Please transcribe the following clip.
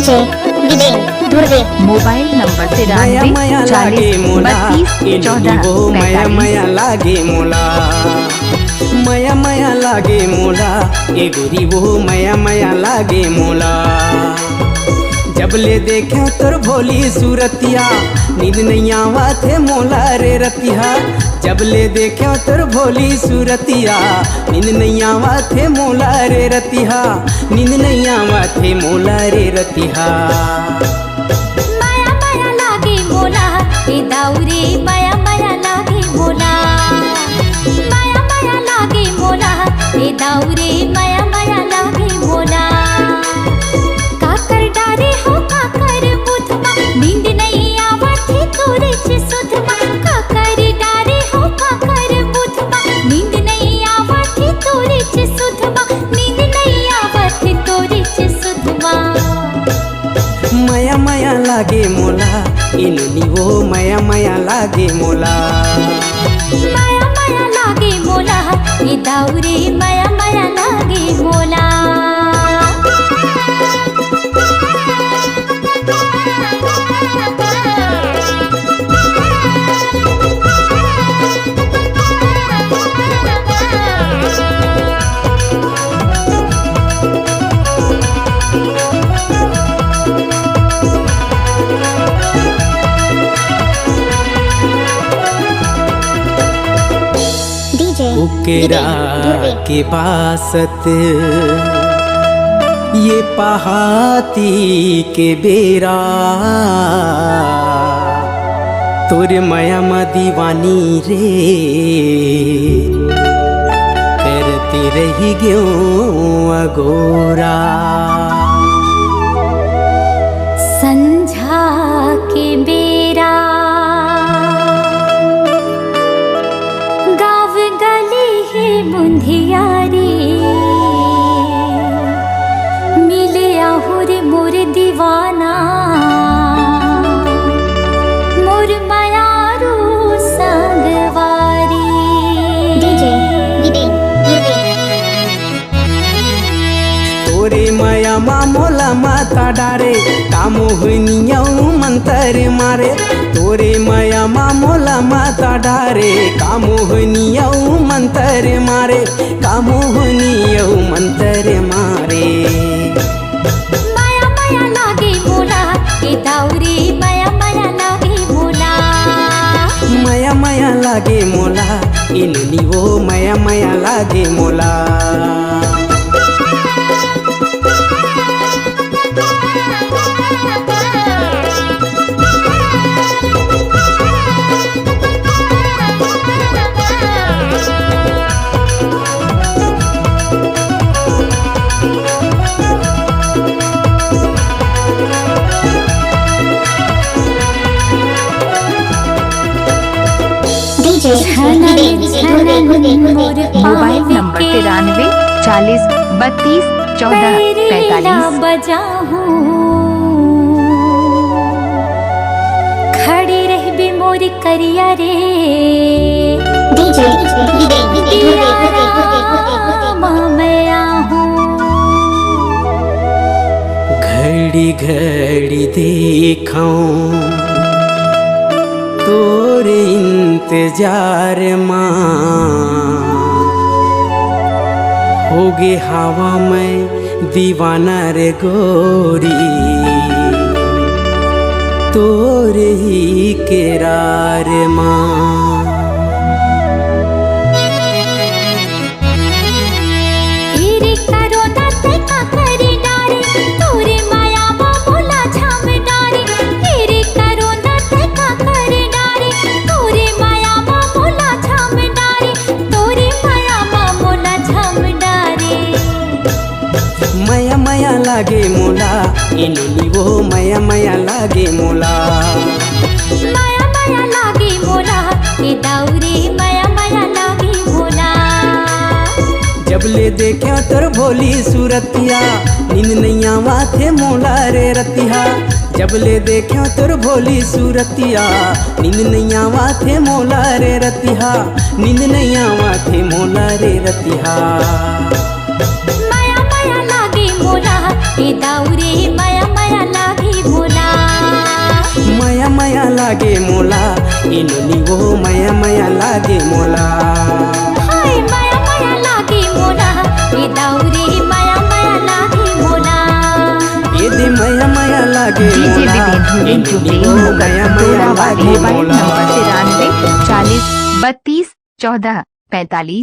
DJ within Dhurve. Mobile number 93 मया मया लागे मोला मया मया लागे मोला ए गोरी वो मया मया लागे मोला। जब ले देखे तोर भोली सूरतिया नींद नहीं आवा थे मोला रे रतिया। जब ले देखे तोर भोली सूरतिया नींद नहीं आवा थे मोला रे रतिया। नींद नहीं आवा थे मोला रे रतिया। माया माया लागे मोला ए दाऊरे माया माया लागे मोला। माया माया लागे मोला ए दाऊरे माया माया लागे मोला। काकर डारे हो काकर बुधमा नींद नहीं आवत तोरे से सुधमा। काकर डारे हो काकर बुधमा नींद नहीं आवत तोरे से सुधमा। नींद नहीं आवत तोरे से सुधमा। मया मया लागे मोला इनुनी वो मया मया लागे मोला। माया माया लागे मोला ए दाऊरे माया माया लागे मोला। उकेरा के बासत ये पहाती के बेरा तोरे मया म दीवानी रे करती रही ग्यो अगोरा। संझा के बेरा गाँव गली है बुंधियारी मिले आहुर मोर दीवाना। मोर मायारू संगवारी। DJ within Dhurve. तोरे मया मा मोला माता डारे कामोहनिया मंतर मारे। तोरे मया मा मोला माता डारे कामोहनिया मंतर मारे। कामोहनिया मंतर मारे। माया माया लागे मोला ए दाऊरे माया माया लागे मोला। मया मया लागे मोला इनुनी वो मया मया लागे मोला। DJ within Dhurve. Mobile number 93 40 32 14 45। बजाहूँ खड़ी रह भी मोरी करिया रे। DJ within Dhurve. मैं आहूँ घड़ी घड़ी देखूं तोरे इंतजार माँ होगे हवा में दीवाना रे गोरी। तोरे ही केरार माँ तेरे करो दाते का करे डारे तोरे माया मोला झाम डारे। तेरे करो दाते का करे डारे तोरे माया मोला झाम डारे। तोरे माया मोला झाम डारे। मया मया लागे मोला इनुनी वो मया मया लागे मोला। माया माया लागे मोला ए दाऊरे माया माया लागे मोला। जब ले देखे तोर भोली सूरतिया नींद नहीं आवा थे मोला रे रतिया। जब ले देखे तोर भोली सूरतिया नींद नहीं आवा थे मोला रे रतिया। नींद नहीं आवा थे मोला रे रतिया। माया माया लागे मोला ए दाऊरे माया माया लागे इनुनी वो माया माया लागे मोला। हाय माया माया लागे मोला ए दाऊरे माया माया लागे मोला। ये दे माया माया लागे डीजे मोला, विदेन इनुनी वो माया माया लागे मोबाइल मोला। नंबर 93 40 32 14 45।